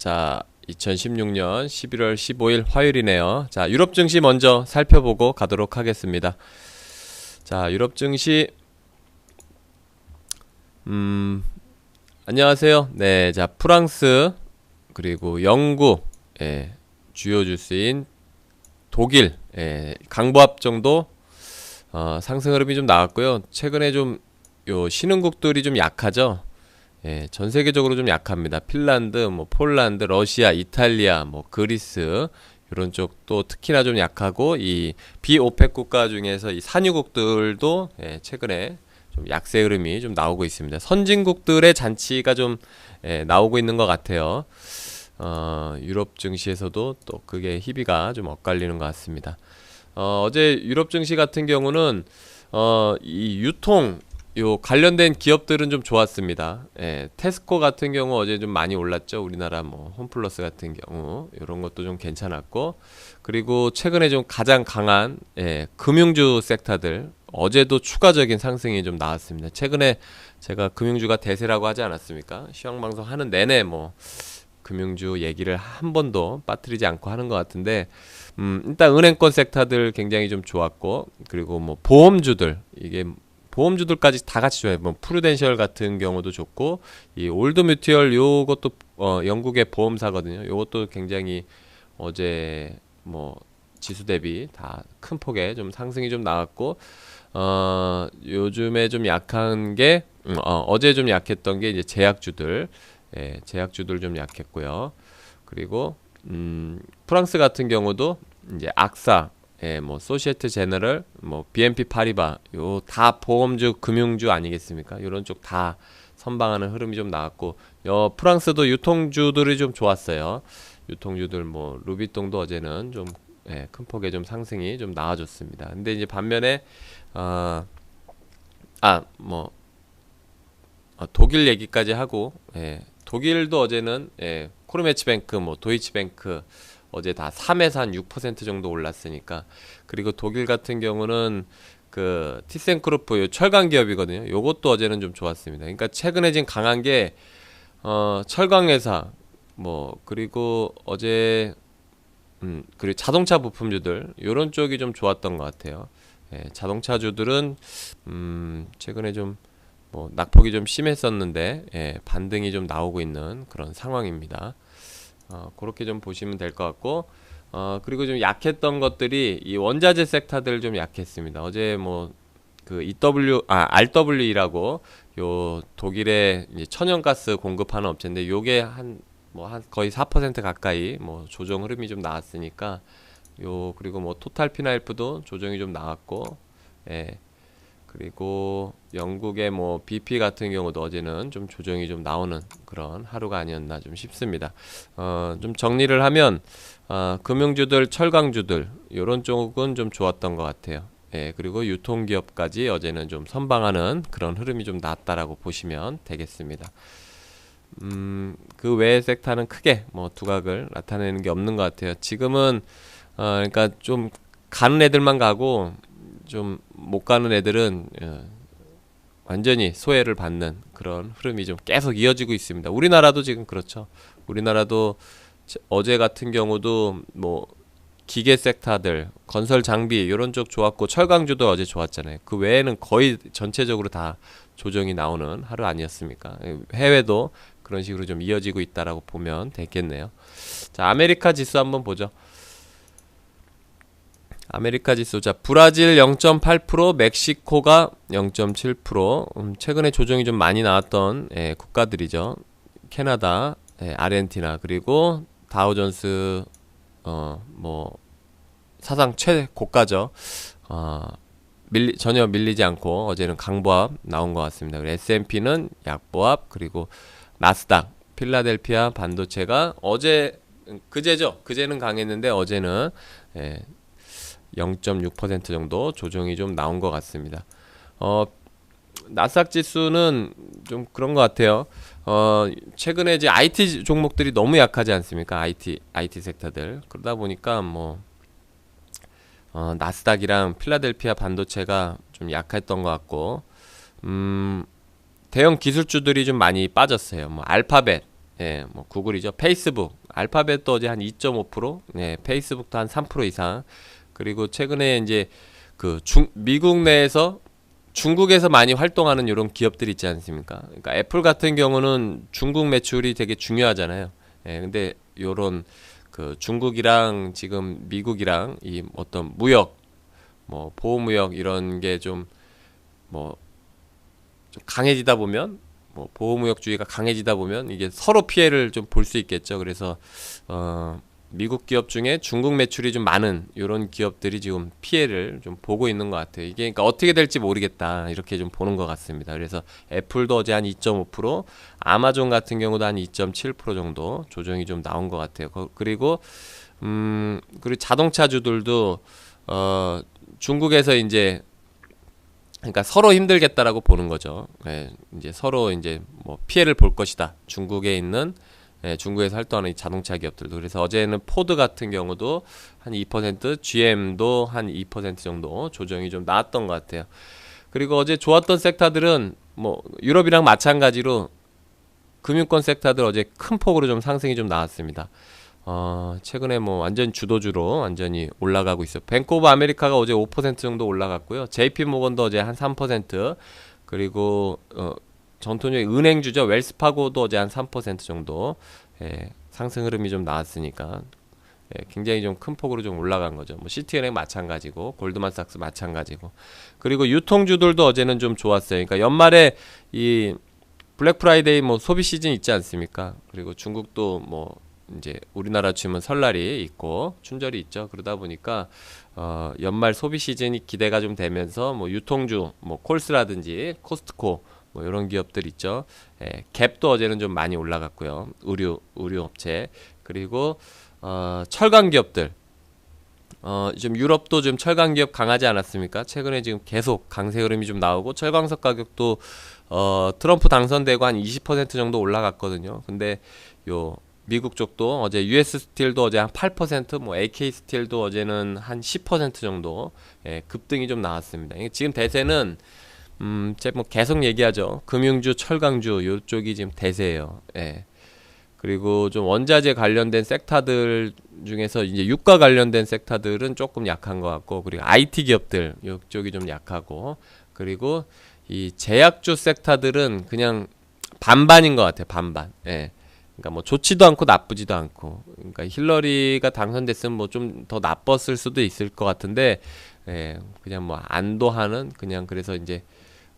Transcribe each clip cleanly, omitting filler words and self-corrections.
자, 2016년 11월 15일 화요일이네요. 자, 유럽 증시 먼저 살펴보고 가도록 하겠습니다. 자, 유럽 증시 안녕하세요. 네, 자, 프랑스 그리고 영국, 주요 주스인 독일, 강보합 정도 상승 흐름이 좀 나왔고요. 최근에 좀 요 신흥국들이 좀 약하죠. 전 세계적으로 좀 약합니다. 핀란드, 뭐 폴란드, 러시아, 이탈리아, 뭐 그리스 이런 쪽도 특히나 좀 약하고, 이 비오펙 국가 중에서 이 산유국들도 최근에 좀 약세 흐름이 좀 나오고 있습니다. 선진국들의 잔치가 좀 나오고 있는 것 같아요. 유럽 증시에서도 또 그게 희비가 좀 엇갈리는 것 같습니다. 어제 유럽 증시 같은 경우는 이 유통 요 관련된 기업들은 좀 좋았습니다. 테스코 같은 경우 어제 좀 많이 올랐죠. 우리나라 뭐 홈플러스 같은 경우 이런 것도 좀 괜찮았고, 그리고 최근에 좀 가장 강한 금융주 섹터들 어제도 추가적인 상승이 좀 나왔습니다. 최근에 제가 금융주가 대세라고 하지 않았습니까? 시황방송 하는 내내 뭐 금융주 얘기를 한 번도 빠뜨리지 않고 하는 것 같은데, 일단 은행권 섹터들 굉장히 좀 좋았고, 그리고 뭐 보험주들, 이게 보험주들까지 다 같이 좋아요. 뭐 프루덴셜 같은 경우도 좋고, 이 올드 뮤튜얼 요것도 영국의 보험사거든요. 요것도 굉장히 어제 뭐 지수 대비 다 큰 폭의 좀 상승이 좀 나왔고, 요즘에 좀 약한 게 어제 좀 약했던 게 이제 제약주들, 제약주들 좀 약했고요. 그리고 프랑스 같은 경우도 이제 악사, 뭐 소시에테 제너럴, 뭐 BNP 파리바, 요 다 보험주, 금융주 아니겠습니까? 이런 쪽 다 선방하는 흐름이 좀 나왔고, 프랑스도 유통주들이 좀 좋았어요. 유통주들 뭐 루비통도 어제는 좀 큰 폭의 좀 상승이 좀 나와줬습니다. 근데 이제 반면에 독일 얘기까지 하고, 독일도 어제는 코르메츠뱅크, 뭐 도이치뱅크 어제 다 3에서 한 6% 정도 올랐으니까. 그리고 독일 같은 경우는 그 티센크루프 철강 기업이거든요. 요것도 어제는 좀 좋았습니다. 그러니까 최근에 지금 강한 게 철강 회사, 뭐 그리고 어제 그리고 자동차 부품주들 요런 쪽이 좀 좋았던 것 같아요. 자동차주들은 최근에 좀 뭐 낙폭이 좀 심했었는데 반등이 좀 나오고 있는 그런 상황입니다. 그렇게 좀 보시면 될 것 같고, 그리고 좀 약했던 것들이 이 원자재 섹터들 좀 약했습니다. 어제 뭐 그 RWE라고 요 독일의 이제 천연가스 공급하는 업체인데, 요게 한 거의 4% 가까이 뭐 조정 흐름이 좀 나왔으니까 그리고 뭐 토탈피나일프도 조정이 좀 나왔고, 그리고 영국의 뭐 BP 같은 경우도 어제는 좀 조정이 좀 나오는 그런 하루가 아니었나 좀 싶습니다. 좀 정리를 하면 금융주들, 철강주들 이런 쪽은 좀 좋았던 것 같아요. 그리고 유통기업까지 어제는 좀 선방하는 그런 흐름이 좀 나왔다라고 보시면 되겠습니다. 그 외의 섹터는 크게 뭐 두각을 나타내는 게 없는 것 같아요. 지금은 그러니까 좀 가는 애들만 가고, 좀 못 가는 애들은 완전히 소외를 받는 그런 흐름이 좀 계속 이어지고 있습니다. 우리나라도 지금 그렇죠. 우리나라도 어제 같은 경우도 뭐 기계 섹터들, 건설 장비 이런 쪽 좋았고, 철강주도 어제 좋았잖아요. 그 외에는 거의 전체적으로 다 조정이 나오는 하루 아니었습니까? 해외도 그런 식으로 좀 이어지고 있다라고 보면 되겠네요. 자, 아메리카 지수 한번 보죠. 아메리카 지수, 자, 브라질 0.8%, 멕시코가 0.7%, 최근에 조정이 좀 많이 나왔던 국가들이죠. 캐나다, 아르헨티나, 그리고 다우존스 뭐 사상 최고가죠. 전혀 밀리지 않고 어제는 강보합 나온 것 같습니다. 그리고 S&P는 약보합, 그리고 나스닥, 필라델피아 반도체가 그제는 강했는데 어제는 0.6% 정도 조정이 좀 나온 것 같습니다. 나스닥 지수는 좀 그런 것 같아요. 최근에 이제 IT 종목들이 너무 약하지 않습니까? IT 섹터들. 그러다 보니까 뭐 나스닥이랑 필라델피아 반도체가 좀 약했던 것 같고, 대형 기술주들이 좀 많이 빠졌어요. 뭐 알파벳, 예, 뭐 구글이죠. 페이스북, 알파벳도 어제 한 2.5%, 예, 페이스북도 한 3% 이상. 그리고 최근에 이제 그 미국 내에서 중국에서 많이 활동하는 이런 기업들 있지 않습니까? 그러니까 애플 같은 경우는 중국 매출이 되게 중요하잖아요. 예, 근데 요런 그 중국이랑 지금 미국이랑 이 어떤 무역, 뭐 보호무역 이런 게 좀 뭐 좀 강해지다 보면 뭐 보호무역주의가 강해지다 보면 이게 서로 피해를 좀 볼 수 있겠죠. 그래서 미국 기업 중에 중국 매출이 좀 많은 이런 기업들이 지금 피해를 좀 보고 있는 것 같아요. 이게 그러니까 어떻게 될지 모르겠다 이렇게 좀 보는 것 같습니다. 그래서 애플도 어제 한 2.5%, 아마존 같은 경우도 한 2.7% 정도 조정이 좀 나온 것 같아요. 그리고 그리고 자동차주들도 중국에서 이제 그러니까 서로 힘들겠다라고 보는 거죠. 예, 이제 서로 이제 뭐 피해를 볼 것이다. 중국에 있는 중국에서 활동하는 이 자동차 기업들도. 그래서 어제는 포드 같은 경우도 한 2%, GM도 한 2% 정도 조정이 좀 나왔던 것 같아요. 그리고 어제 좋았던 섹터들은 뭐 유럽이랑 마찬가지로 금융권 섹터들 어제 큰 폭으로 좀 상승이 좀 나왔습니다. 최근에 뭐 완전 주도주로 완전히 올라가고 있어요. 뱅크 오브 아메리카가 어제 5% 정도 올라갔고요. JP 모건도 어제 한 3%, 그리고 전통적인 은행주죠. 웰스파고도 어제 한 3% 정도 상승 흐름이 좀 나왔으니까 굉장히 좀 큰 폭으로 좀 올라간 거죠. 뭐 시티은행 마찬가지고 골드만삭스 마찬가지고. 그리고 유통주들도 어제는 좀 좋았어요. 그러니까 연말에 이 블랙 프라이데이 뭐 소비 시즌 있지 않습니까? 그리고 중국도 뭐 이제 우리나라 치면 설날이 있고 춘절이 있죠. 그러다 보니까 연말 소비 시즌이 기대가 좀 되면서 뭐 유통주, 뭐 콜스라든지 코스트코 뭐 이런 기업들 있죠. 갭도 어제는 좀 많이 올라갔고요. 의류 업체. 그리고 철강 기업들. 좀 유럽도 좀 철강 기업 강하지 않았습니까? 최근에 지금 계속 강세 흐름이 좀 나오고 철강석 가격도 트럼프 당선되고 한 20% 정도 올라갔거든요. 근데 요 미국 쪽도 어제 US 스틸도 어제 한 8%, 뭐 AK 스틸도 어제는 한 10% 정도 급등이 좀 나왔습니다. 지금 대세는 제가 뭐 계속 얘기하죠. 금융주, 철강주 요쪽이 지금 대세예요. 그리고 좀 원자재 관련된 섹터들 중에서 이제 유가 관련된 섹터들은 조금 약한 것 같고, 그리고 IT 기업들 이쪽이 좀 약하고, 그리고 이 제약주 섹터들은 그냥 반반인 것 같아요. 반반. 그러니까 뭐 좋지도 않고 나쁘지도 않고. 그러니까 힐러리가 당선됐으면 뭐 좀 더 나빴을 수도 있을 것 같은데, 그냥 뭐 안도하는 그냥 그래서 이제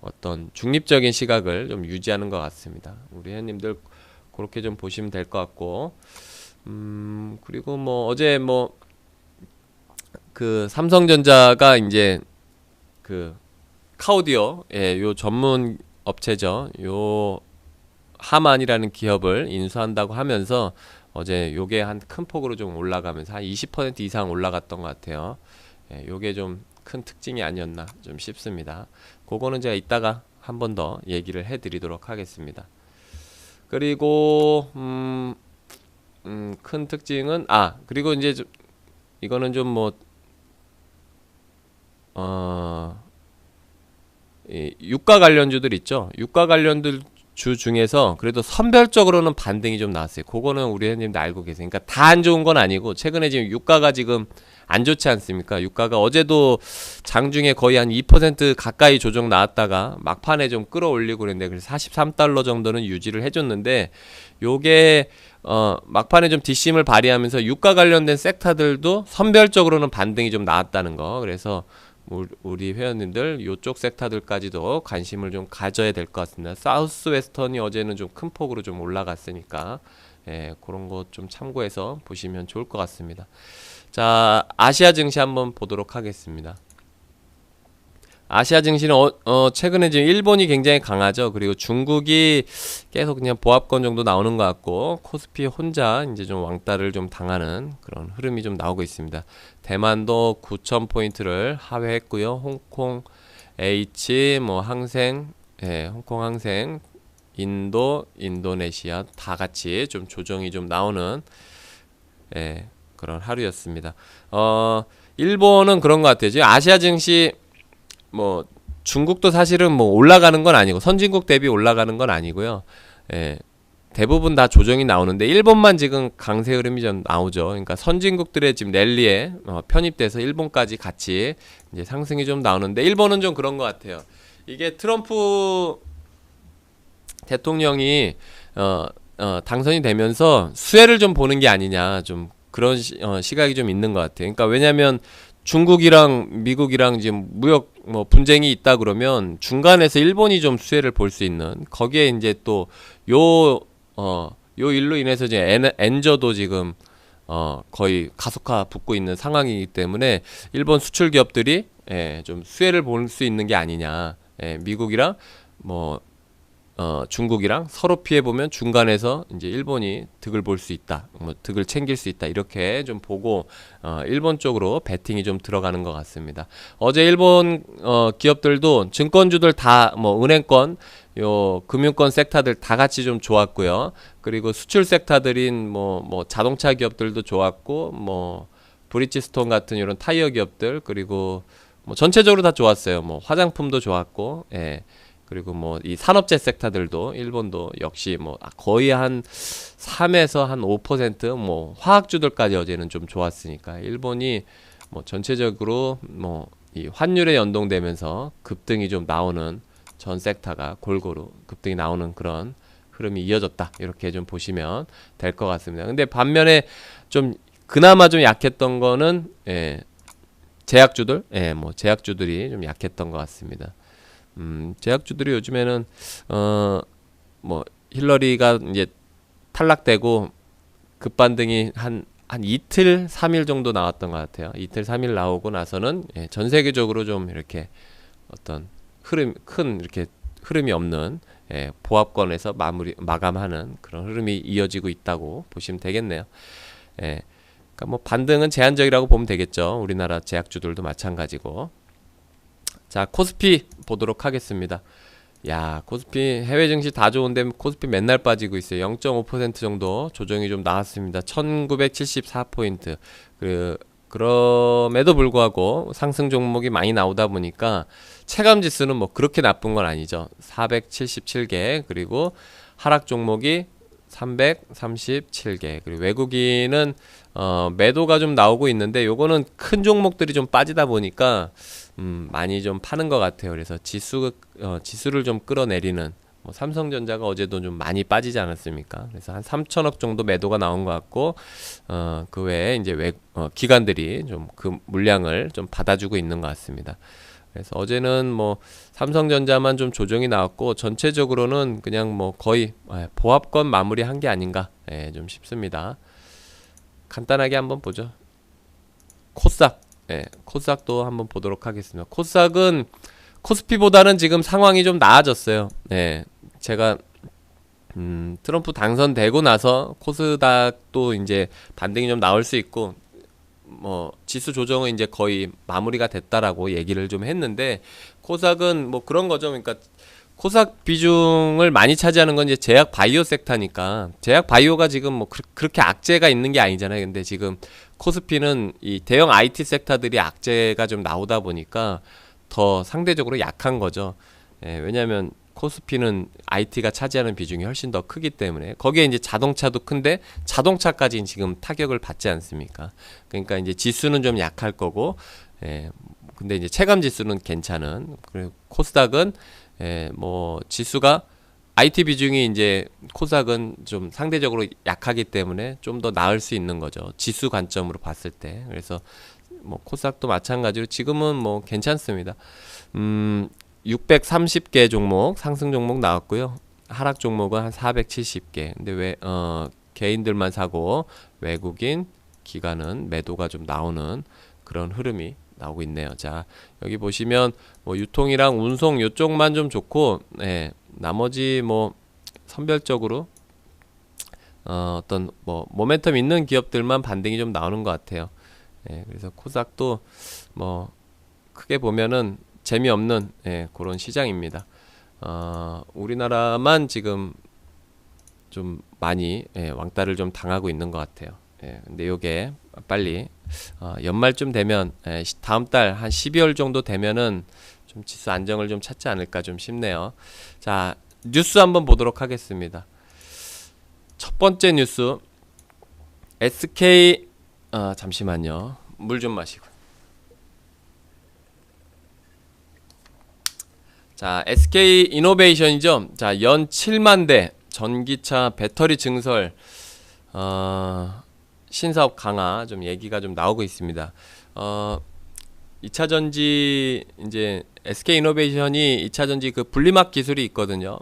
어떤 중립적인 시각을 좀 유지하는 것 같습니다. 우리 회원님들 그렇게 좀 보시면 될 것 같고, 그리고 뭐 어제 뭐 그 삼성전자가 이제 그 카오디오 요 전문 업체죠. 요 하만이라는 기업을 인수한다고 하면서 어제 요게 한 큰 폭으로 좀 올라가면서 한 20% 이상 올라갔던 것 같아요. 요게 좀 큰 특징이 아니었나 좀 싶습니다. 그거는 제가 이따가 한 번 더 얘기를 해드리도록 하겠습니다. 그리고 큰 특징은 그리고 이제 이거는 좀 뭐 유가 관련주들 있죠. 유가 관련들 주 중에서 그래도 선별적으로는 반등이 좀 나왔어요. 그거는 우리 회원님도 알고 계세요. 그러니까 다 안 좋은 건 아니고 최근에 지금 유가가 지금 안 좋지 않습니까? 유가가 어제도 장중에 거의 한 2% 가까이 조정 나왔다가 막판에 좀 끌어올리고 그랬는데 그래서 43달러 정도는 유지를 해줬는데 요게 막판에 좀 뒷심을 발휘하면서 유가 관련된 섹터들도 선별적으로는 반등이 좀 나왔다는 거. 그래서 우리 회원님들 요쪽 섹터들까지도 관심을 좀 가져야 될 것 같습니다. 사우스 웨스턴이 어제는 좀 큰 폭으로 좀 올라갔으니까 그런 것 좀 참고해서 보시면 좋을 것 같습니다. 자, 아시아 증시 한번 보도록 하겠습니다. 아시아 증시는 최근에 지금 일본이 굉장히 강하죠. 그리고 중국이 계속 그냥 보합권 정도 나오는 것 같고 코스피 혼자 이제 좀 왕따를 좀 당하는 그런 흐름이 좀 나오고 있습니다. 대만도 9,000포인트를 하회했고요. 홍콩 H 뭐 항생, 홍콩 항생, 인도, 인도네시아 다 같이 좀 조정이 좀 나오는 그런 하루였습니다. 일본은 그런 것 같아요. 지금 아시아 증시 뭐 중국도 사실은 뭐 올라가는 건 아니고 선진국 대비 올라가는 건 아니고요. 대부분 다 조정이 나오는데 일본만 지금 강세 흐름이 좀 나오죠. 그러니까 선진국들의 지금 랠리에 편입돼서 일본까지 같이 이제 상승이 좀 나오는데 일본은 좀 그런 것 같아요. 이게 트럼프 대통령이 당선이 되면서 수혜를 좀 보는 게 아니냐, 좀 그런 시각이 좀 있는 것 같아요. 그러니까 왜냐하면 중국이랑 미국이랑 지금 무역 뭐 분쟁이 있다 그러면 중간에서 일본이 좀 수혜를 볼 수 있는, 거기에 이제 또 요 요 일로 인해서 이제 엔저도 지금 거의 가속화 붙고 있는 상황이기 때문에 일본 수출 기업들이 좀 수혜를 볼 수 있는 게 아니냐. 미국이랑 뭐 중국이랑 서로 피해보면 중간에서 이제 일본이 득을 볼 수 있다, 뭐 득을 챙길 수 있다, 이렇게 좀 보고 일본 쪽으로 베팅이 좀 들어가는 것 같습니다. 어제 일본 기업들도 증권주들 다 뭐 은행권, 요 금융권 섹터들 다 같이 좀 좋았고요. 그리고 수출 섹터들인 뭐 자동차 기업들도 좋았고, 뭐 브리지스톤 같은 이런 타이어 기업들, 그리고 뭐 전체적으로 다 좋았어요. 뭐 화장품도 좋았고, 그리고 뭐 이 산업재 섹터들도 일본도 역시 뭐 거의 한 3에서 한 5%뭐 화학주들까지 어제는 좀 좋았으니까 일본이 뭐 전체적으로 뭐 이 환율에 연동되면서 급등이 좀 나오는, 전 섹터가 골고루 급등이 나오는 그런 흐름이 이어졌다, 이렇게 좀 보시면 될 것 같습니다. 근데 반면에 좀 그나마 좀 약했던 거는 제약주들, 뭐 제약주들이 좀 약했던 것 같습니다. 제약주들이 요즘에는 뭐 힐러리가 이제 탈락되고 급반등이 한 이틀 3일 정도 나왔던 것 같아요. 이틀 3일 나오고 나서는 전 세계적으로 좀 이렇게 어떤 큰 이렇게 흐름이 없는 보합권에서 마감하는 그런 흐름이 이어지고 있다고 보시면 되겠네요. 그러니까 뭐 반등은 제한적이라고 보면 되겠죠. 우리나라 제약주들도 마찬가지고. 자, 코스피 보도록 하겠습니다. 야, 코스피 해외 증시 다 좋은데 코스피 맨날 빠지고 있어요. 0.5% 정도 조정이 좀 나왔습니다. 1974포인트. 그럼에도 불구하고 상승 종목이 많이 나오다 보니까 체감 지수는 뭐 그렇게 나쁜 건 아니죠. 477개. 그리고 하락 종목이 337개. 그리고 외국인은 매도가 좀 나오고 있는데 요거는 큰 종목들이 좀 빠지다 보니까 많이 좀 파는 것 같아요. 그래서 지수를 좀 끌어내리는, 뭐 삼성전자가 어제도 좀 많이 빠지지 않았습니까? 그래서 한 3천억 정도 매도가 나온 것 같고, 그 외에 이제 기관들이 좀 그 물량을 좀 받아주고 있는 것 같습니다. 그래서 어제는 뭐 삼성전자만 좀 조정이 나왔고 전체적으로는 그냥 뭐 거의 보합권 마무리한 게 아닌가 좀 싶습니다. 간단하게 한번 보죠. 코스닥, 코스닥도 한번 보도록 하겠습니다. 코스닥은 코스피보다는 지금 상황이 좀 나아졌어요. 제가 트럼프 당선되고 나서 코스닥도 이제 반등이 좀 나올 수 있고, 뭐 지수 조정은 이제 거의 마무리가 됐다라고 얘기를 좀 했는데, 코스닥은 뭐 그런 거죠. 그러니까 코스닥 비중을 많이 차지하는 건 이제 제약 바이오 섹터니까, 제약 바이오가 지금 뭐 그렇게 악재가 있는 게 아니잖아요. 근데 지금 코스피는 이 대형 IT 섹터들이 악재가 좀 나오다 보니까 더 상대적으로 약한 거죠. 왜냐하면 코스피는 IT가 차지하는 비중이 훨씬 더 크기 때문에, 거기에 이제 자동차도 큰데 자동차까지 지금 타격을 받지 않습니까? 그러니까 이제 지수는 좀 약할 거고, 근데 이제 체감 지수는 괜찮은, 그리고 코스닥은 뭐 지수가 IT 비중이 이제 코스닥은 좀 상대적으로 약하기 때문에 좀 더 나을 수 있는 거죠. 지수 관점으로 봤을 때. 그래서 뭐 코스닥도 마찬가지로 지금은 뭐 괜찮습니다. 630개 종목, 상승 종목 나왔고요. 하락 종목은 한 470개. 근데 왜 개인들만 사고 외국인 기관은 매도가 좀 나오는 그런 흐름이 나오고 있네요. 자, 여기 보시면 뭐 유통이랑 운송 요쪽만 좀 좋고, 나머지 뭐 선별적으로 어떤 뭐 모멘텀 있는 기업들만 반등이 좀 나오는 것 같아요. 그래서 코스닥도 뭐 크게 보면은 재미없는 그런 시장입니다. 우리나라만 지금 좀 많이 왕따를 좀 당하고 있는 것 같아요. 근데 요게 빨리 연말쯤 되면, 다음 달 한 12월 정도 되면은 좀 지수 안정을 좀 찾지 않을까 좀 싶네요. 자, 뉴스 한번 보도록 하겠습니다. 첫 번째 뉴스 SK 잠시만요. 물 좀 마시고. 자, SK 이노베이션이죠. 자, 연 7만 대 전기차 배터리 증설 신사업 강화 좀 얘기가 좀 나오고 있습니다. 2차 전지 이제 SK 이노베이션이 2차 전지 그 분리막 기술이 있거든요.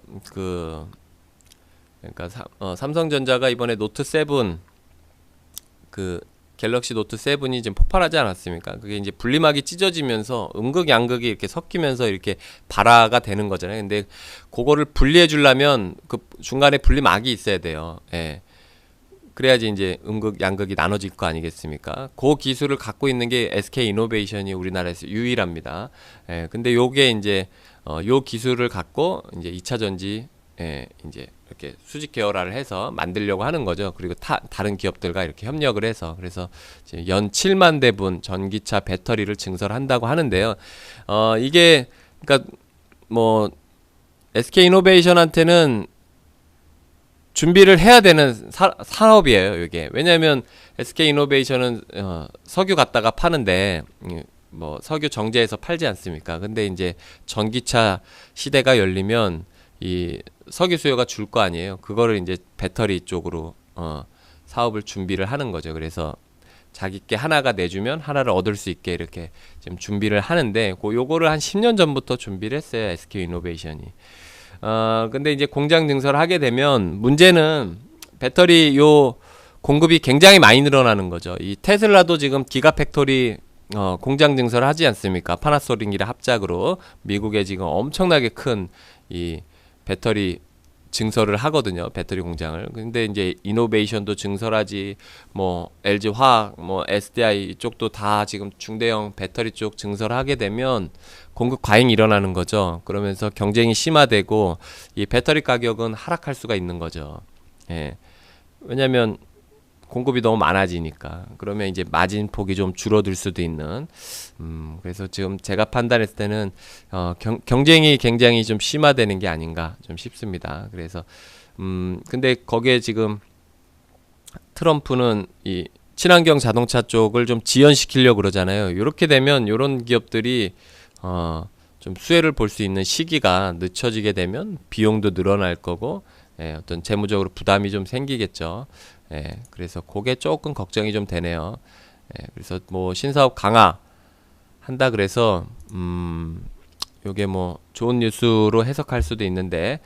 그러니까 삼성전자가 이번에 노트 7 그 갤럭시 노트 7이 지금 폭발하지 않았습니까? 그게 이제 분리막이 찢어지면서 음극 양극이 이렇게 섞이면서 이렇게 발화가 되는 거잖아요. 근데 그거를 분리해 주려면 그 중간에 분리막이 있어야 돼요. 예. 그래야지 이제 음극 양극이 나눠질 거 아니겠습니까? 그 기술을 갖고 있는 게 SK 이노베이션이 우리나라에서 유일합니다. 예. 근데 요게 이제 요 기술을 갖고 이제 2차 전지 이제 이렇게 수직 계열화를 해서 만들려고 하는 거죠. 그리고 다른 기업들과 이렇게 협력을 해서 그래서 지금 연 7만 대분 전기차 배터리를 증설한다고 하는데요. 이게 그러니까 뭐 SK 이노베이션한테는 준비를 해야 되는 사업이에요. 이게 왜냐하면 SK 이노베이션은 석유 갖다가 파는데 뭐 석유 정제해서 팔지 않습니까? 근데 이제 전기차 시대가 열리면 이 석유 수요가 줄 거 아니에요. 그거를 이제 배터리 쪽으로 사업을 준비를 하는 거죠. 그래서 자기께 하나가 내주면 하나를 얻을 수 있게 이렇게 지금 준비를 하는데 요거를 한 10년 전부터 준비를 했어요. SK 이노베이션이. 근데 이제 공장 증설을 하게 되면 문제는 배터리 요 공급이 굉장히 많이 늘어나는 거죠. 이 테슬라도 지금 기가팩토리 공장 증설을 하지 않습니까? 파나소닉이랑 합작으로 미국에 지금 엄청나게 큰 이 배터리 증설을 하거든요. 배터리 공장을. 근데 이제 이노베이션도 증설하지, 뭐 LG 화학, 뭐 SDI 이쪽도 다 지금 중대형 배터리 쪽 증설하게 되면 공급 과잉이 일어나는 거죠. 그러면서 경쟁이 심화되고 이 배터리 가격은 하락할 수가 있는 거죠. 예. 왜냐면 공급이 너무 많아지니까. 그러면 이제 마진 폭이 좀 줄어들 수도 있는. 그래서 지금 제가 판단했을 때는 경쟁이 굉장히 좀 심화되는 게 아닌가 좀 싶습니다. 그래서 근데 거기에 지금 트럼프는 이 친환경 자동차 쪽을 좀 지연시키려고 그러잖아요. 이렇게 되면 이런 기업들이 좀 수혜를 볼 수 있는 시기가 늦춰지게 되면 비용도 늘어날 거고 어떤 재무적으로 부담이 좀 생기겠죠. 그래서 그게 조금 걱정이 좀 되네요. 그래서 뭐 신사업 강화 한다 그래서 요게 뭐 좋은 뉴스로 해석할 수도 있는데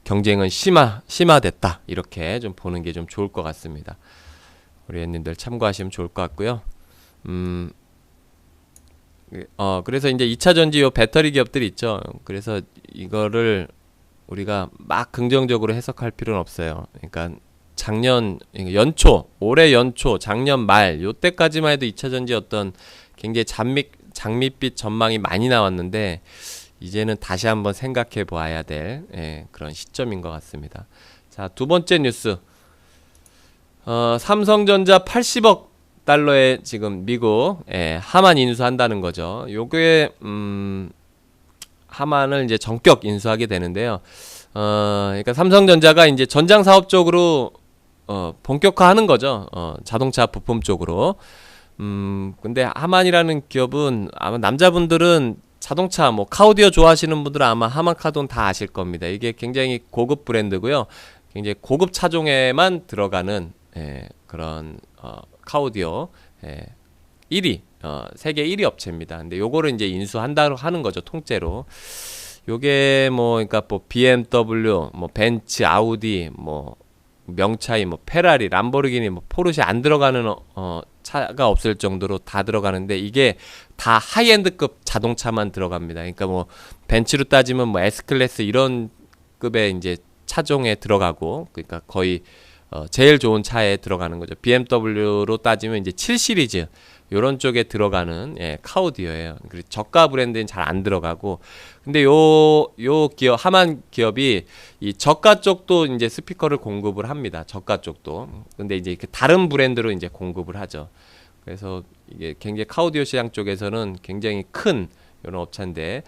경쟁은 심화됐다 이렇게 좀 보는 게 좀 좋을 것 같습니다. 우리 애님들 참고하시면 좋을 것 같고요. 그래서 이제 2차 전지 요 배터리 기업들이 있죠. 그래서 이거를 우리가 막 긍정적으로 해석할 필요는 없어요. 그러니까 올해 연초, 작년 말 요때까지만 해도 2차 전지 어떤 굉장히 장밋빛 전망이 많이 나왔는데 이제는 다시 한번 생각해 보아야 될 그런 시점인 것 같습니다. 자, 두 번째 뉴스. 삼성전자 80억 달러에 지금 미국 하만 인수한다는 거죠. 요게 하만을 이제 전격 인수하게 되는데요. 그러니까 삼성전자가 이제 전장 사업 쪽으로 본격화하는 거죠. 자동차 부품 쪽으로. 근데 하만이라는 기업은 아마 남자분들은 자동차 뭐 카오디오 좋아하시는 분들은 아마 하만카돈 다 아실 겁니다. 이게 굉장히 고급 브랜드고요. 굉장히 고급 차종에만 들어가는 그런 카오디오 1위 세계 1위 업체입니다. 근데 요거를 이제 인수한다고 하는 거죠. 통째로. 요게 뭐 그러니까 뭐 BMW, 뭐 벤츠, 아우디, 뭐 명차이, 뭐 페라리, 람보르기니, 뭐 포르쉐 안 들어가는 차가 없을 정도로 다 들어가는데 이게 다 하이엔드급 자동차만 들어갑니다. 그러니까 뭐 벤츠로 따지면 뭐 S클래스 이런 급의 이제 차종에 들어가고 그러니까 거의 제일 좋은 차에 들어가는 거죠. BMW로 따지면 이제 7 시리즈 요런 쪽에 들어가는 카오디오예요. 그리고 저가 브랜드는 잘 안 들어가고 근데 요 기업 하만 기업이 이 저가 쪽도 이제 스피커를 공급을 합니다. 저가 쪽도. 근데 이제 다른 브랜드로 이제 공급을 하죠. 그래서 이게 굉장히 카오디오 시장 쪽에서는 굉장히 큰 이런 업체인데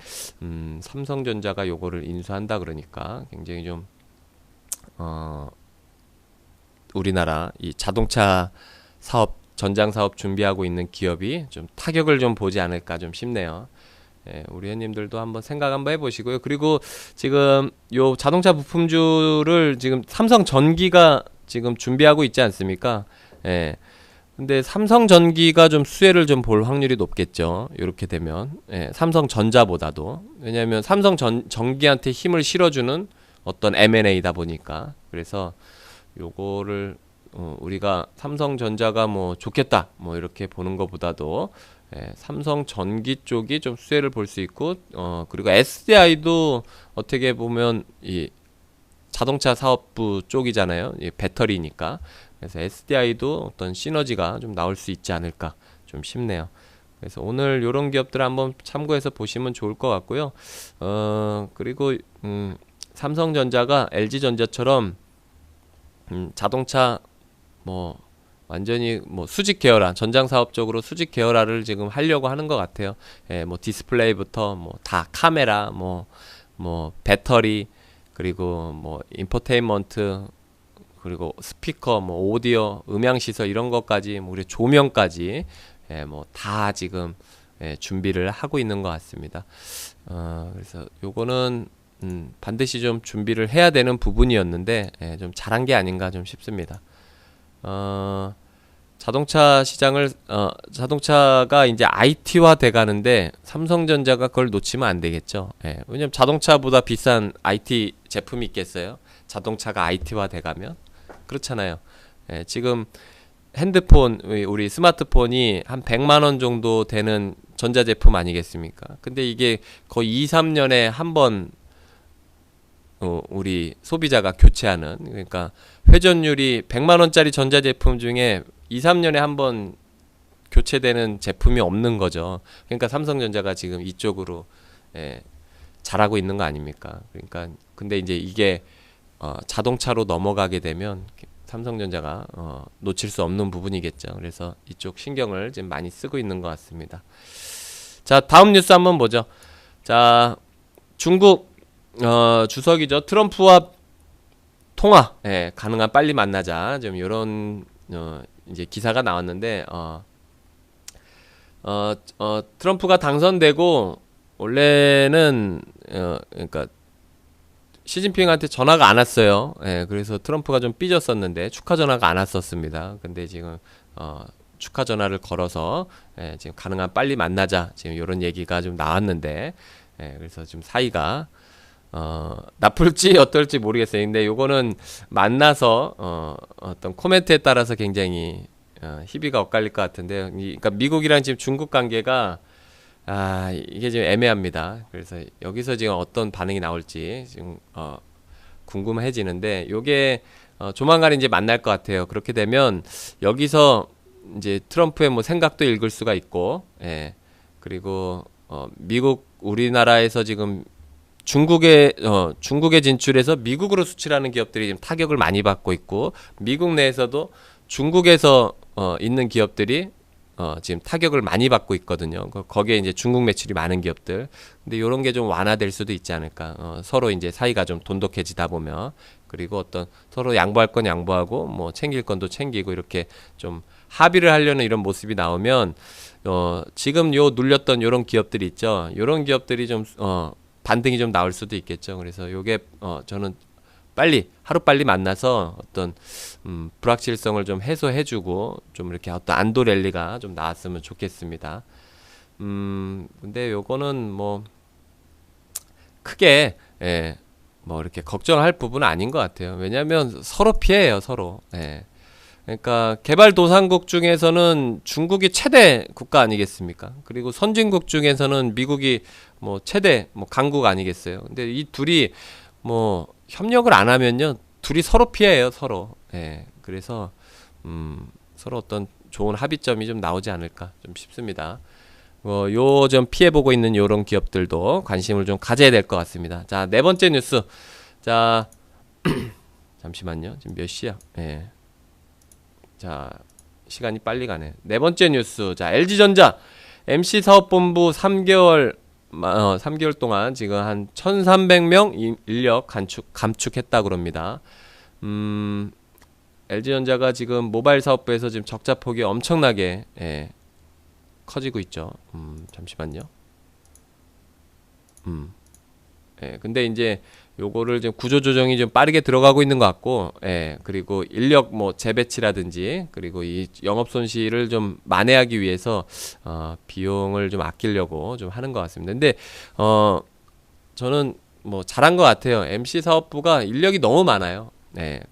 삼성전자가 요거를 인수한다 그러니까 굉장히 좀 우리나라 이 자동차 사업, 전장 사업 준비하고 있는 기업이 좀 타격을 좀 보지 않을까 좀 싶네요. 예, 우리 회원님들도 한번 생각 한번 해보시고요. 그리고 지금 요 자동차 부품주를 지금 삼성전기가 지금 준비하고 있지 않습니까? 예. 근데 삼성전기가 좀 수혜를 좀 볼 확률이 높겠죠. 이렇게 되면. 예, 삼성전자보다도. 왜냐하면 삼성전기한테 힘을 실어주는 어떤 M&A다 보니까. 그래서 요거를 우리가 삼성전자가 뭐 좋겠다 뭐 이렇게 보는 것보다도 삼성전기 쪽이 좀 수혜를 볼 수 있고 그리고 SDI도 어떻게 보면 이 자동차 사업부 쪽이잖아요. 이 배터리니까. 그래서 SDI도 어떤 시너지가 좀 나올 수 있지 않을까 좀 싶네요. 그래서 오늘 요런 기업들 한번 참고해서 보시면 좋을 것 같고요. 그리고 삼성전자가 LG전자처럼 자동차 뭐 완전히 뭐 수직 계열화, 전장 사업적으로 수직 계열화를 지금 하려고 하는 것 같아요. 예, 뭐 디스플레이부터 뭐 다 카메라, 뭐 배터리, 그리고 뭐 인포테인먼트, 그리고 스피커, 뭐 오디오, 음향 시설 이런 것까지, 뭐 우리 조명까지, 예, 뭐 다 지금 준비를 하고 있는 것 같습니다. 그래서 요거는 반드시 좀 준비를 해야 되는 부분이었는데 좀 잘한 게 아닌가 좀 싶습니다. 자동차 시장을 자동차가 이제 IT화 돼 가는데 삼성전자가 그걸 놓치면 안 되겠죠. 왜냐면 자동차보다 비싼 IT 제품이 있겠어요? 자동차가 IT화 돼 가면 그렇잖아요. 지금 핸드폰, 우리 스마트폰이 한 100만 원 정도 되는 전자제품 아니겠습니까? 근데 이게 거의 2, 3년에 한 번 우리 소비자가 교체하는, 그러니까 회전율이 100만 원짜리 전자제품 중에 2, 3년에 한 번 교체되는 제품이 없는 거죠. 그러니까 삼성전자가 지금 이쪽으로 잘하고 있는 거 아닙니까? 그러니까 근데 이제 이게 자동차로 넘어가게 되면 삼성전자가 놓칠 수 없는 부분이겠죠. 그래서 이쪽 신경을 지금 많이 쓰고 있는 것 같습니다. 자, 다음 뉴스 한번 보죠. 자, 중국 주석이죠. 트럼프와 통화, 가능한 빨리 만나자. 좀 이런 이제 기사가 나왔는데 트럼프가 당선되고 원래는 그러니까 시진핑한테 전화가 안 왔어요. 그래서 트럼프가 좀 삐졌었는데 축하 전화가 안 왔었습니다. 근데 지금 축하 전화를 걸어서 지금 가능한 빨리 만나자. 지금 이런 얘기가 좀 나왔는데 그래서 좀 사이가 나쁠지 어떨지 모르겠어요. 근데 요거는 만나서 어떤 코멘트에 따라서 굉장히 희비가 엇갈릴 것 같은데, 그러니까 미국이랑 지금 중국 관계가 이게 지금 애매합니다. 그래서 여기서 지금 어떤 반응이 나올지 지금 궁금해지는데, 요게 조만간 이제 만날 것 같아요. 그렇게 되면 여기서 이제 트럼프의 뭐 생각도 읽을 수가 있고, 그리고 미국, 우리나라에서 지금 중국에 진출해서 미국으로 수출하는 기업들이 지금 타격을 많이 받고 있고, 미국 내에서도 중국에서 있는 기업들이 지금 타격을 많이 받고 있거든요. 거기에 이제 중국 매출이 많은 기업들. 근데 이런 게 좀 완화될 수도 있지 않을까. 서로 이제 사이가 좀 돈독해지다 보면, 그리고 어떤 서로 양보할 건 양보하고 뭐 챙길 건도 챙기고 이렇게 좀 합의를 하려는 이런 모습이 나오면 지금 요 눌렸던 요런 기업들이 있죠. 요런 기업들이 좀 반등이 좀 나올 수도 있겠죠. 그래서 요게 저는 하루빨리 만나서 어떤 불확실성을 좀 해소해주고 좀 이렇게 어떤 안도 랠리가 좀 나왔으면 좋겠습니다. 근데 요거는 뭐 크게 뭐 이렇게 걱정할 부분은 아닌 것 같아요. 왜냐하면 서로 피해요, 서로. 그러니까 개발도상국 중에서는 중국이 최대 국가 아니겠습니까? 그리고 선진국 중에서는 미국이 뭐 최대 뭐 강국 아니겠어요? 근데 이 둘이 뭐 협력을 안 하면요, 둘이 서로 피해요, 서로. 그래서 서로 어떤 좋은 합의점이 좀 나오지 않을까 좀 싶습니다. 요 좀 피해보고 있는 요런 기업들도 관심을 좀 가져야 될 것 같습니다. 자, 네 번째 뉴스. 자, 잠시만요. 지금 몇 시야? 자, 시간이 빨리 가네. 네 번째 뉴스. 자, LG전자 MC사업본부 3개월 동안 지금 한 1300명 인력 감축했다 그럽니다. LG전자가 지금 모바일 사업부에서 지금 적자 폭이 엄청나게 커지고 있죠. 잠시만요. 근데 이제 요거를 좀 구조조정이 좀 빠르게 들어가고 있는 것 같고, 그리고 인력 뭐 재배치라든지, 그리고 이 영업 손실을 좀 만회하기 위해서 비용을 좀 아끼려고 좀 하는 것 같습니다. 근데 저는 뭐 잘한 것 같아요. MC 사업부가 인력이 너무 많아요.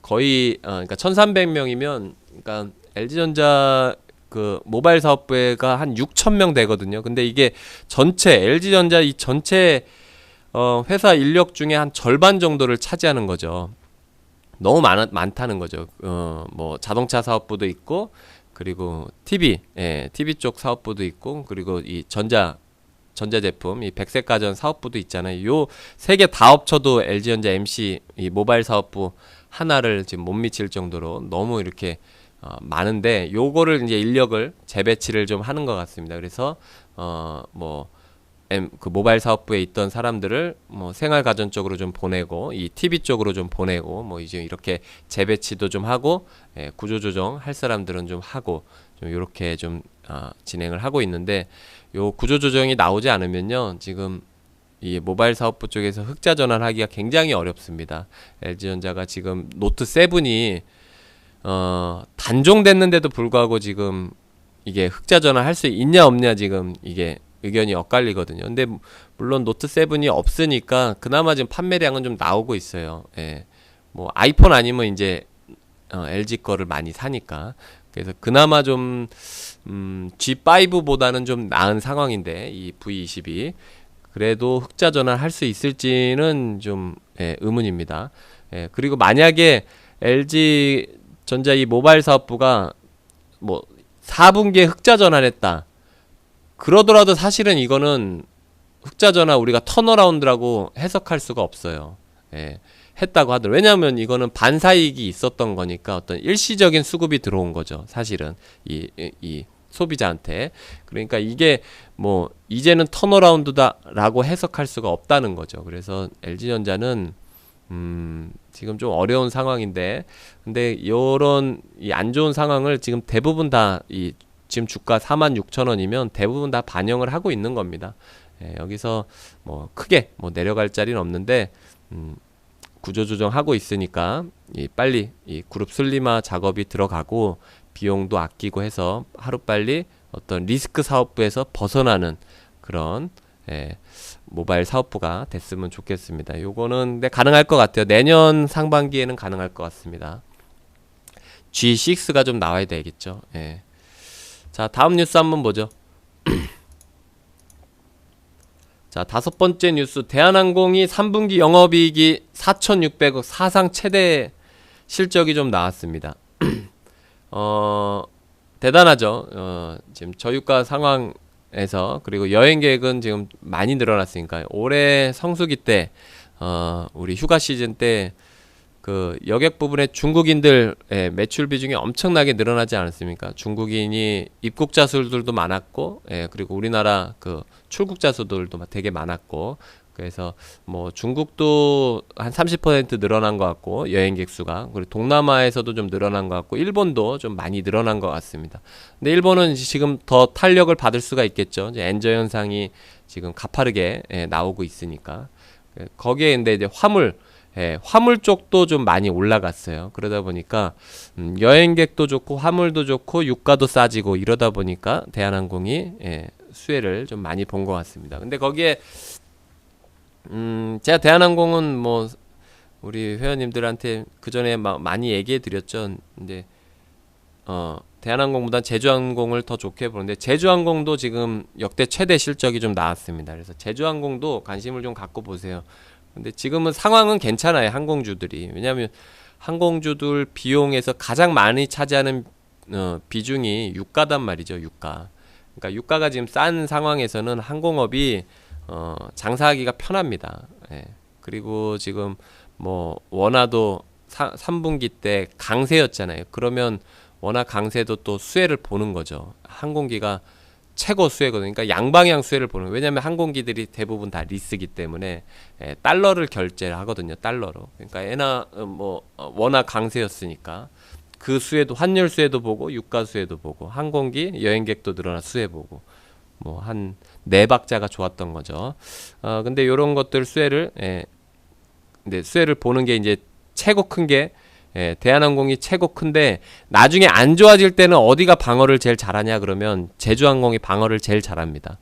거의 그러니까 1,300명이면, 그러니까 LG전자 그 모바일 사업부가 한 6,000명 되거든요. 근데 이게 전체 LG전자 이 전체 회사 인력 중에 한 절반 정도를 차지하는 거죠. 너무 많다는 거죠. 뭐 자동차 사업부도 있고, 그리고 TV 쪽 사업부도 있고, 그리고 이 전자제품, 이 백색가전 사업부도 있잖아요. 요 세 개 다 합쳐도 LG전자 MC 이 모바일 사업부 하나를 지금 못 미칠 정도로 너무 이렇게 많은데, 요거를 이제 인력을 재배치를 좀 하는 것 같습니다. 그래서 그 모바일 사업부에 있던 사람들을 뭐 생활가전 쪽으로 좀 보내고, 이 TV 쪽으로 좀 보내고, 뭐 이제 이렇게 재배치도 좀 하고, 구조조정 할 사람들은 좀 하고, 좀 이렇게 좀 진행을 하고 있는데, 요 구조조정이 나오지 않으면요, 지금 이 모바일 사업부 쪽에서 흑자 전환하기가 굉장히 어렵습니다. LG전자가 지금 노트 7이 단종됐는데도 불구하고 지금 이게 흑자 전환할 수 있냐 없냐, 지금 이게 의견이 엇갈리거든요. 근데 물론 노트 7이 없으니까 그나마 지금 판매량은 좀 나오고 있어요. 뭐 아이폰 아니면 이제 LG 거를 많이 사니까. 그래서 그나마 좀 G5보다는 좀 나은 상황인데, 이 V20이 그래도 흑자 전환할 수 있을지는 좀 의문입니다. 그리고 만약에 LG 전자 이 모바일 사업부가 뭐 4분기에 흑자 전환했다 그러더라도 사실은 이거는 흑자 전환 우리가 턴어라운드라고 해석할 수가 없어요. 했다고 하더라도. 왜냐하면 이거는 반사이익이 있었던 거니까 어떤 일시적인 수급이 들어온 거죠. 사실은 이 소비자한테. 그러니까 이게 뭐 이제는 턴어라운드다라고 해석할 수가 없다는 거죠. 그래서 LG전자는 지금 좀 어려운 상황인데, 근데 요런 이 안 좋은 상황을 지금 대부분 다 지금 주가 46,000원이면 대부분 다 반영을 하고 있는 겁니다. 여기서 뭐 크게 뭐 내려갈 자리는 없는데, 구조조정하고 있으니까 빨리 이 그룹 슬림화 작업이 들어가고 비용도 아끼고 해서 하루빨리 어떤 리스크 사업부에서 벗어나는 그런 모바일 사업부가 됐으면 좋겠습니다. 요거는 가능할 것 같아요. 내년 상반기에는 가능할 것 같습니다. G6가 좀 나와야 되겠죠. 자, 다음 뉴스 한번 보죠. 자, 다섯 번째 뉴스. 대한항공이 3분기 영업이익이 4,600억, 사상 최대 실적이 좀 나왔습니다. 대단하죠. 지금 저유가 상황에서, 그리고 여행 계획은 지금 많이 늘어났으니까 올해 성수기 때 우리 휴가 시즌 때 그 여객 부분에 중국인들 매출 비중이 엄청나게 늘어나지 않았습니까? 중국인이 입국자 수들도 많았고, 그리고 우리나라 그 출국자 수들도 되게 많았고, 그래서 뭐 중국도 한 30% 늘어난 것 같고, 여행객 수가. 그리고 동남아에서도 좀 늘어난 것 같고, 일본도 좀 많이 늘어난 것 같습니다. 근데 일본은 지금 더 탄력을 받을 수가 있겠죠. 이제 엔저 현상이 지금 가파르게 나오고 있으니까. 거기에 근데 이제 화물 쪽도 좀 많이 올라갔어요. 그러다 보니까 여행객도 좋고 화물도 좋고 유가도 싸지고 이러다 보니까 대한항공이 수혜를 좀 많이 본 것 같습니다. 근데 거기에 제가 대한항공은 뭐 우리 회원님들한테 그 전에 많이 얘기해 드렸죠. 근데 대한항공보다 제주항공을 더 좋게 보는데, 제주항공도 지금 역대 최대 실적이 좀 나왔습니다. 그래서 제주항공도 관심을 좀 갖고 보세요. 근데 지금은 상황은 괜찮아요, 항공주들이. 왜냐하면 항공주들 비용에서 가장 많이 차지하는 비중이 유가단 말이죠. 유가. 그러니까 유가가 지금 싼 상황에서는 항공업이 장사하기가 편합니다. 그리고 지금 뭐 원화도 3분기 때 강세였잖아요. 그러면 원화 강세도 또 수혜를 보는 거죠. 항공기가 최고 수혜거든요. 그러니까 양방향 수혜를 보는 거예요. 왜냐하면 항공기들이 대부분 다 리스기 때문에 달러를 결제를 하거든요. 달러로. 그러니까 뭐 원화 강세였으니까. 그 수에도 환율 수에도 보고 유가 수에도 보고 항공기 여행객도 늘어나 수에 보고 뭐 한 네 박자가 좋았던 거죠. 근데 요런 것들 수혜를 근데 수혜를 보는 게 이제 최고 큰 게 대한항공이 최고 큰데 나중에 안 좋아질 때는 어디가 방어를 제일 잘하냐 그러면 제주항공이 방어를 제일 잘합니다.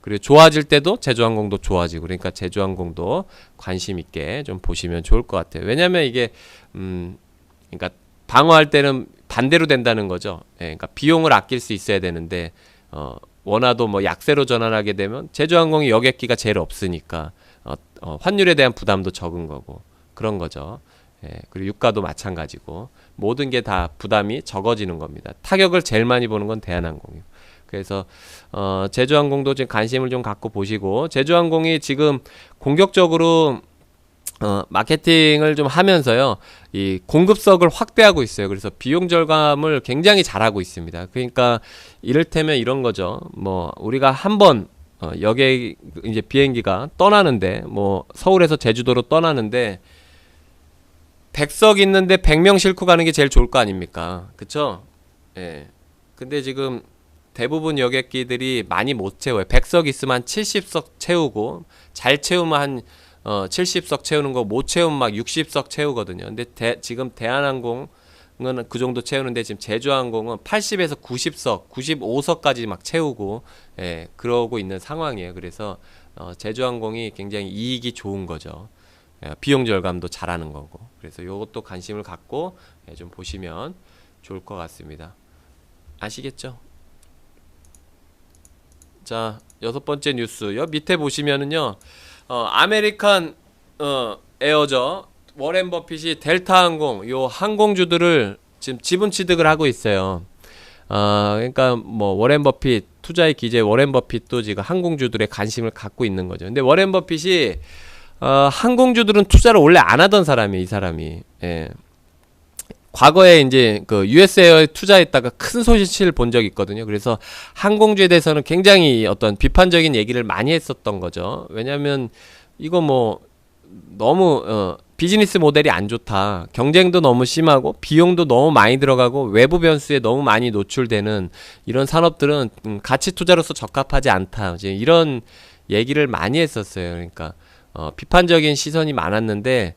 그리고 좋아질 때도 제주항공도 좋아지고 그러니까 제주항공도 관심 있게 좀 보시면 좋을 것 같아요. 왜냐면 이게 그러니까 방어할 때는 반대로 된다는 거죠. 그러니까 비용을 아낄 수 있어야 되는데 원화도 뭐 약세로 전환하게 되면 제주항공이 여객기가 제일 없으니까 환율에 대한 부담도 적은 거고 그런 거죠. 그리고 유가도 마찬가지고 모든 게 다 부담이 적어지는 겁니다. 타격을 제일 많이 보는 건 대한항공이고 그래서 제주항공도 지금 관심을 좀 갖고 보시고 제주항공이 지금 공격적으로 마케팅을 좀 하면서요 이 공급석을 확대하고 있어요. 그래서 비용 절감을 굉장히 잘하고 있습니다. 그러니까 이를테면 이런 거죠. 뭐 우리가 한번 여객 이제 비행기가 떠나는데 뭐 서울에서 제주도로 떠나는데 100석 있는데 100명 싣고 가는 게 제일 좋을 거 아닙니까? 그쵸? 근데 지금 대부분 여객기들이 많이 못 채워요. 100석 있으면 한 70석 채우고 잘 채우면 한 70석 채우는 거 못 채우면 막 60석 채우거든요. 근데 지금 대한항공은 그 정도 채우는데 지금 제주항공은 80에서 90석, 95석까지 막 채우고 그러고 있는 상황이에요. 그래서 제주항공이 굉장히 이익이 좋은 거죠. 비용 절감도 잘하는 거고. 그래서 요것도 관심을 갖고 좀 보시면 좋을 것 같습니다. 아시겠죠? 자, 6번째 뉴스. 여 밑에 보시면은요. 아메리칸 에어죠. 워렌 버핏이 델타항공 요 항공주들을 지금 지분 취득을 하고 있어요. 그러니까 뭐 워렌 버핏 투자의 기재 워렌 버핏도 지금 항공주들의 관심을 갖고 있는 거죠. 근데 워렌 버핏이 항공주들은 투자를 원래 안 하던 사람이에요, 이 사람이. 과거에 이제 그 US에어에 투자했다가 큰 손실을 본 적이 있거든요. 그래서 항공주에 대해서는 굉장히 어떤 비판적인 얘기를 많이 했었던 거죠. 왜냐면 이거 뭐 너무 비즈니스 모델이 안 좋다. 경쟁도 너무 심하고 비용도 너무 많이 들어가고 외부 변수에 너무 많이 노출되는 이런 산업들은 가치 투자로서 적합하지 않다. 이제 이런 얘기를 많이 했었어요. 그러니까 비판적인 시선이 많았는데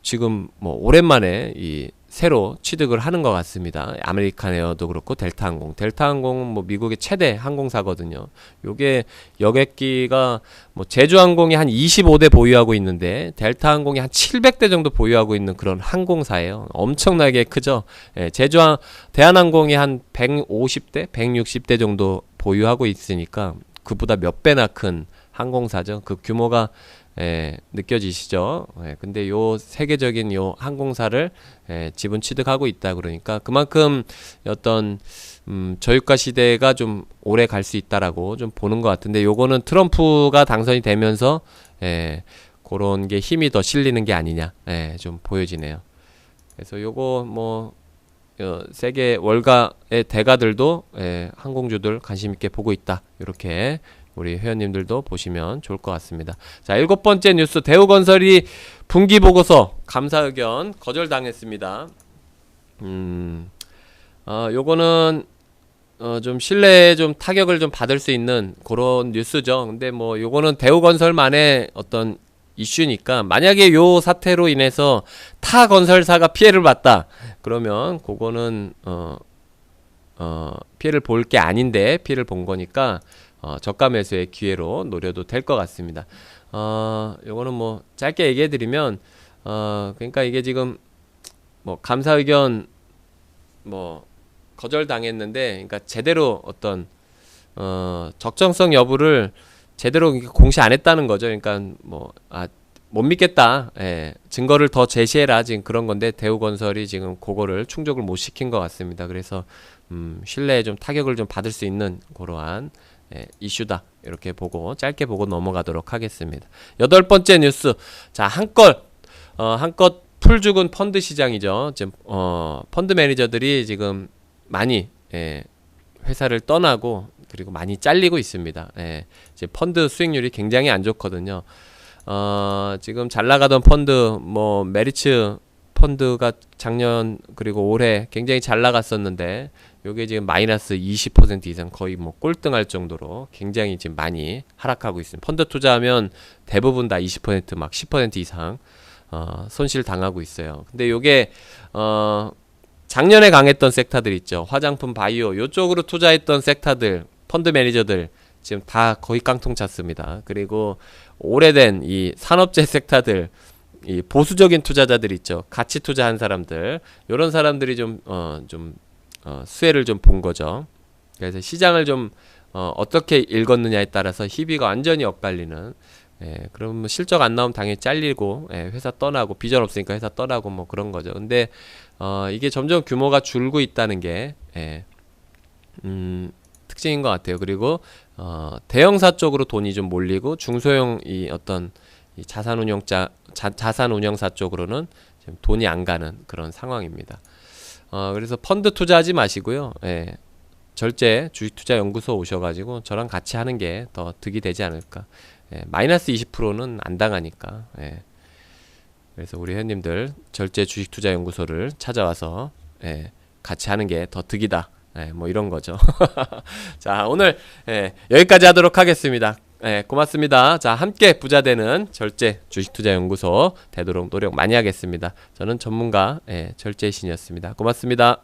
지금 뭐 오랜만에 이 새로 취득을 하는 것 같습니다. 아메리칸 에어도 그렇고 델타항공은 뭐 미국의 최대 항공사거든요. 요게 여객기가 뭐 제주항공이 한 25대 보유하고 있는데 델타항공이 한 700대 정도 보유하고 있는 그런 항공사예요. 엄청나게 크죠. 대한항공이 한 150대, 160대 정도 보유하고 있으니까 그보다 몇 배나 큰 항공사죠. 그 규모가 느껴지시죠? 근데 요 세계적인 요 항공사를 지분 취득하고 있다 그러니까 그만큼 어떤 저유가 시대가 좀 오래 갈 수 있다라고 좀 보는 것 같은데 요거는 트럼프가 당선이 되면서 그런 게 힘이 더 실리는 게 아니냐 좀 보여지네요. 그래서 요거 뭐 세계 월가의 대가들도 항공주들 관심 있게 보고 있다. 이렇게 우리 회원님들도 보시면 좋을 것 같습니다. 자, 7번째 뉴스. 대우건설이 분기보고서 감사 의견 거절당했습니다. 요거는 좀 신뢰에 좀 타격을 좀 받을 수 있는 그런 뉴스죠. 근데 뭐 요거는 대우건설만의 어떤 이슈니까 만약에 요 사태로 인해서 타 건설사가 피해를 봤다 그러면 그거는 피해를 볼 게 아닌데 피해를 본 거니까 저가 매수의 기회로 노려도 될 것 같습니다. 요거는 뭐 짧게 얘기해 드리면 그러니까 이게 지금 뭐 감사 의견 뭐 거절당했는데 그러니까 제대로 어떤 적정성 여부를 제대로 공시 안 했다는 거죠. 그러니까 뭐 못 믿겠다. 증거를 더 제시해라. 지금 그런 건데 대우건설이 지금 그거를 충족을 못 시킨 것 같습니다. 그래서 신뢰에 좀 타격을 좀 받을 수 있는 그러한 이슈다. 이렇게 보고 짧게 보고 넘어가도록 하겠습니다. 8번째 뉴스. 자, 한껏 풀 죽은 펀드 시장이죠. 지금 펀드 매니저들이 지금 많이 회사를 떠나고 그리고 많이 잘리고 있습니다. 이제 펀드 수익률이 굉장히 안 좋거든요. 지금 잘 나가던 펀드 뭐 메리츠 펀드가 작년 그리고 올해 굉장히 잘 나갔었는데 요게 지금 마이너스 20% 이상 거의 뭐 꼴등할 정도로 굉장히 지금 많이 하락하고 있습니다. 펀드 투자하면 대부분 다 20%막 10% 이상 손실 당하고 있어요. 근데 요게 작년에 강했던 섹터들 있죠. 화장품, 바이오 요쪽으로 투자했던 섹터들, 펀드 매니저들 지금 다 거의 깡통 찼습니다. 그리고 오래된 이 산업재 섹터들, 이 보수적인 투자자들 있죠. 가치 투자한 사람들, 요런 사람들이 좀 수혜를 좀 본 거죠. 그래서 시장을 좀 어떻게 읽었느냐에 따라서 희비가 완전히 엇갈리는, 그럼 뭐 실적 안 나오면 당연히 잘리고, 회사 떠나고, 비전 없으니까 회사 떠나고 뭐 그런 거죠. 근데 이게 점점 규모가 줄고 있다는 게 특징인 것 같아요. 그리고 대형사 쪽으로 돈이 좀 몰리고 중소형 이 어떤 이 자산운용사 쪽으로는 지금 돈이 안 가는 그런 상황입니다. 그래서 펀드 투자하지 마시고요. 절제 주식투자연구소 오셔가지고 저랑 같이 하는 게 더 득이 되지 않을까. 마이너스 20%는 안 당하니까. 그래서 우리 회원님들 절제 주식투자연구소를 찾아와서 같이 하는 게 더 득이다. 뭐 이런 거죠. 자, 오늘 여기까지 하도록 하겠습니다. 고맙습니다. 자, 함께 부자되는 절제 주식투자연구소 되도록 노력 많이 하겠습니다. 저는 전문가 절제신이었습니다. 고맙습니다.